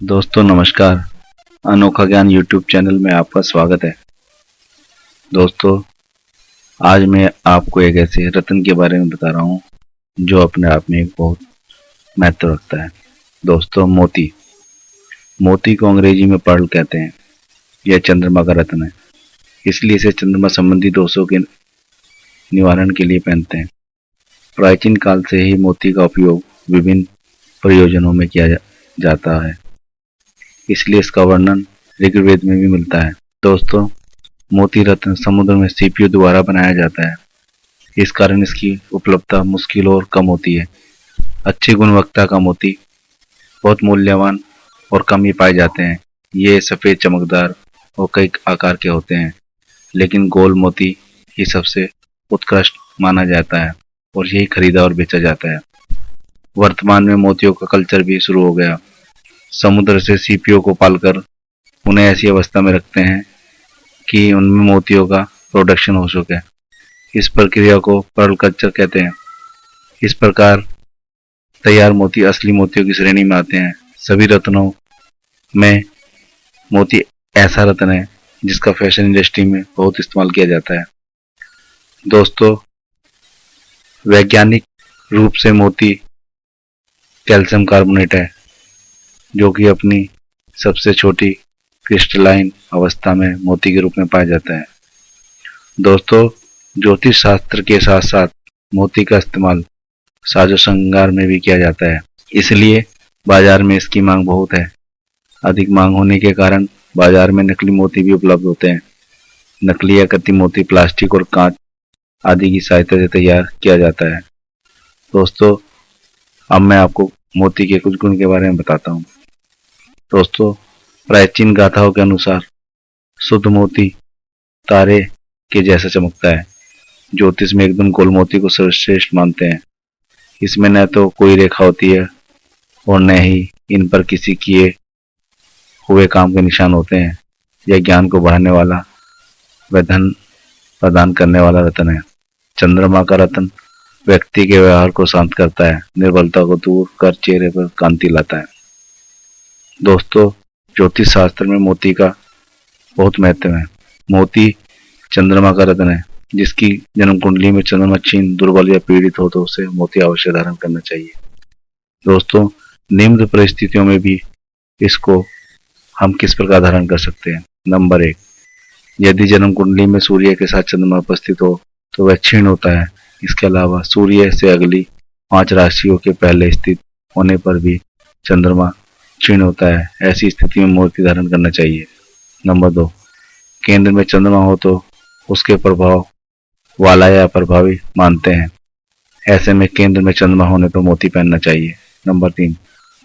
दोस्तों नमस्कार। अनोखा ज्ञान यूट्यूब चैनल में आपका स्वागत है। दोस्तों आज मैं आपको एक ऐसे रत्न के बारे में बता रहा हूँ जो अपने आप में एक बहुत महत्व रखता है। दोस्तों मोती को अंग्रेजी में पर्ल कहते हैं। यह चंद्रमा का रत्न है, इसलिए इसे चंद्रमा संबंधी दोषों के निवारण के लिए पहनते हैं। प्राचीन काल से ही मोती का उपयोग विभिन्न प्रयोजनों में किया जाता है, इसलिए इसका वर्णन ऋग्वेद में भी मिलता है। दोस्तों मोती रत्न समुद्र में सीपियों द्वारा बनाया जाता है, इस कारण इसकी उपलब्धता मुश्किल और कम होती है। अच्छी गुणवत्ता का मोती बहुत मूल्यवान और कम ही पाए जाते हैं। ये सफ़ेद, चमकदार और कई आकार के होते हैं, लेकिन गोल मोती ही सबसे उत्कृष्ट माना जाता है और यही खरीदा और बेचा जाता है। वर्तमान में मोतियों का कल्चर भी शुरू हो गया। समुद्र से सीपियों को पालकर उन्हें ऐसी अवस्था में रखते हैं कि उनमें मोतियों का प्रोडक्शन हो सके। इस प्रक्रिया को पर्ल कल्चर कहते हैं। इस प्रकार तैयार मोती असली मोतियों की श्रेणी में आते हैं। सभी रत्नों में मोती ऐसा रत्न है जिसका फैशन इंडस्ट्री में बहुत इस्तेमाल किया जाता है। दोस्तों वैज्ञानिक रूप से मोती कैल्शियम कार्बोनेट है, जो कि अपनी सबसे छोटी क्रिस्टलाइन अवस्था में मोती के रूप में पाया जाता है। दोस्तों ज्योतिष शास्त्र के साथ साथ मोती का इस्तेमाल साजो श्रृंगार में भी किया जाता है, इसलिए बाजार में इसकी मांग बहुत है। अधिक मांग होने के कारण बाजार में नकली मोती भी उपलब्ध होते हैं। नकली या कृत्रिम मोती प्लास्टिक और कांच आदि की सहायता से तैयार किया जाता है। दोस्तों अब मैं आपको मोती के कुछ गुण के बारे में बताता हूँ। दोस्तों प्राचीन गाथाओं के अनुसार शुद्ध मोती तारे के जैसा चमकता है। ज्योतिष में एकदम गोल मोती को सर्वश्रेष्ठ मानते हैं। इसमें न तो कोई रेखा होती है और न ही इन पर किसी किए हुए काम के निशान होते हैं। यह ज्ञान को बढ़ाने वाला व धन प्रदान करने वाला रत्न है। चंद्रमा का रत्न व्यक्ति के व्यवहार को शांत करता है, निर्बलता को दूर कर चेहरे पर कांति लाता है। दोस्तों ज्योतिष शास्त्र में मोती का बहुत महत्व है। मोती चंद्रमा का रत्न है। जिसकी जन्म कुंडली में चंद्रमा क्षीण, दुर्बल या पीड़ित हो तो उसे मोती अवश्य धारण करना चाहिए। दोस्तों निम्न परिस्थितियों में भी इसको हम किस प्रकार धारण कर सकते हैं। नंबर 1, यदि जन्म कुंडली में सूर्य के साथ चंद्रमा उपस्थित हो तो वह क्षीण होता है। इसके अलावा सूर्य से अगली 5 राशियों के पहले स्थित होने पर भी चंद्रमा क्षीण होता है। ऐसी स्थिति में मोती धारण करना चाहिए। नंबर 2, केंद्र में चंद्रमा हो तो उसके प्रभाव वाला या प्रभावी मानते हैं। ऐसे में केंद्र में चंद्रमा होने पर मोती पहनना चाहिए। नंबर 3,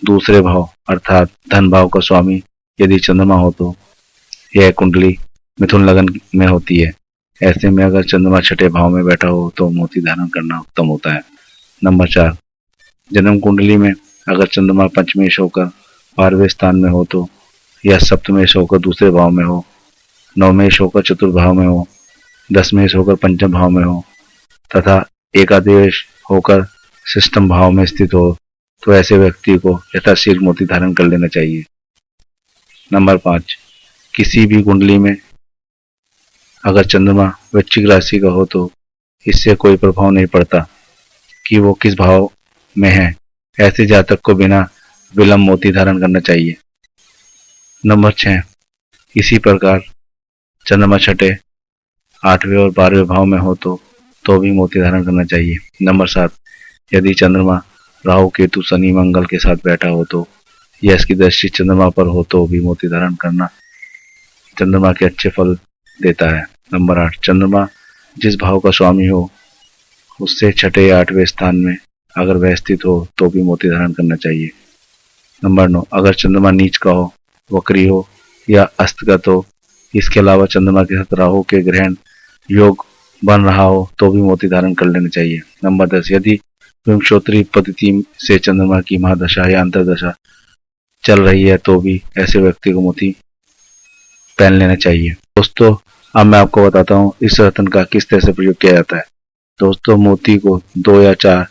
दूसरे भाव अर्थात धन भाव का स्वामी यदि चंद्रमा हो तो यह कुंडली मिथुन लग्न में होती है। ऐसे में अगर चंद्रमा छठे भाव में बैठा हो तो मोती धारण करना उत्तम होता है। नंबर 4, जन्म कुंडली में अगर चंद्रमा पंचमेश होकर 12वें स्थान में हो तो, या सप्तमेश होकर दूसरे भाव में हो, नवमेश होकर चतुर्थ भाव में हो, दसमेश होकर पंचम भाव में हो तथा एकादश होकर षष्ठम भाव में स्थित हो तो ऐसे व्यक्ति को यथाशीघ्र मोती धारण कर लेना चाहिए। नंबर 5, किसी भी कुंडली में अगर चंद्रमा वृश्चिक राशि का हो तो इससे कोई प्रभाव नहीं पड़ता कि वो किस भाव में है। ऐसे जातक को बिना विलंब मोती धारण करना चाहिए। नंबर 6, इसी प्रकार चंद्रमा छठे, 8वें और 12वें भाव में हो तो भी मोती धारण करना चाहिए। नंबर 7, यदि चंद्रमा राहु, केतु, शनि, मंगल के साथ बैठा हो तो या इसकी दृष्टि चंद्रमा पर हो तो भी मोती धारण करना चंद्रमा के अच्छे फल देता है। नंबर 8, चंद्रमा जिस भाव का स्वामी हो उससे छठे या 8वें स्थान में अगर वह स्थित हो तो भी मोती धारण करना चाहिए। नंबर 9, अगर चंद्रमा नीच का हो, वक्री हो या अस्तगत हो, इसके अलावा चंद्रमा के साथ राहु के ग्रहण योग बन रहा हो तो भी मोती धारण कर लेना चाहिए। नंबर 10, यदि विंशोत्तरी पद्धति से चंद्रमा की महादशा या अंतरदशा चल रही है तो भी ऐसे व्यक्ति को मोती पहन लेना चाहिए। दोस्तों अब मैं आपको बताता हूँ इस रत्न का किस तरह से प्रयोग किया जाता है। दोस्तों मोती को 2 या 4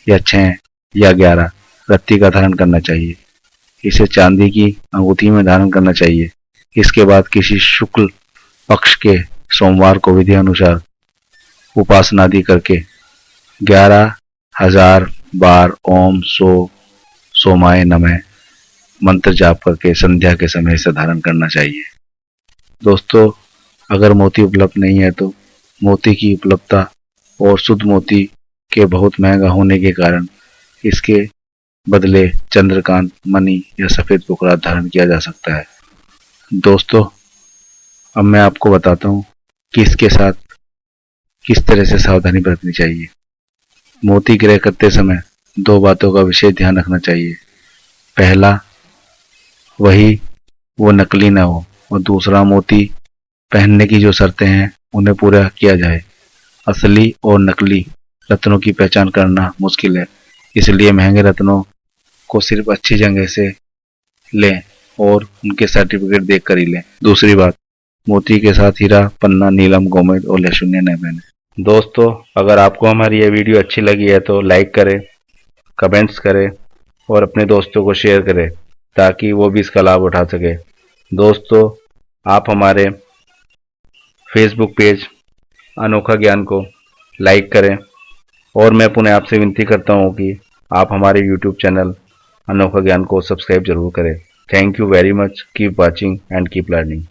या 6 या 11 रत्ती का धारण करना चाहिए। इसे चांदी की अंगूठी में धारण करना चाहिए। इसके बाद किसी शुक्ल पक्ष के सोमवार को विधि अनुसार उपासना आदि करके 11,000 बार ओम सोमाय नमः मंत्र जाप करके संध्या के समय इसे धारण करना चाहिए। दोस्तों, अगर मोती उपलब्ध नहीं है तो मोती की उपलब्धता और शुद्ध मोती के बहुत महंगा होने के कारण इसके बदले चंद्रकांत, मणि या सफेद पुकड़ा धारण किया जा सकता है। दोस्तों, अब मैं आपको बताता हूँ कि इसके साथ किस तरह से सावधानी बरतनी चाहिए। मोती क्रय करते समय 2 बातों का विशेष ध्यान रखना चाहिए। पहला, वो नकली ना हो, और दूसरा, मोती पहनने की जो शर्तें हैं उन्हें पूरा किया जाए। असली और नकली रत्नों की पहचान करना मुश्किल है, इसलिए महंगे रत्नों को सिर्फ अच्छी जगह से लें और उनके सर्टिफिकेट देख कर ही लें। दूसरी बात, मोती के साथ हीरा, पन्ना, नीलम, गोमेद और लहसुनिया न पहने। दोस्तों, अगर आपको हमारी यह वीडियो अच्छी लगी है तो लाइक करें, कमेंट्स करें और अपने दोस्तों को शेयर करें ताकि वो भी इसका लाभ उठा सके। दोस्तों, आप हमारे फेसबुक पेज अनोखा ज्ञान को लाइक करें और मैं पुनः आपसे विनती करता हूँ कि आप हमारे यूट्यूब चैनल अनोखा ज्ञान को सब्सक्राइब जरूर करें। Thank you very much. Keep watching and keep learning.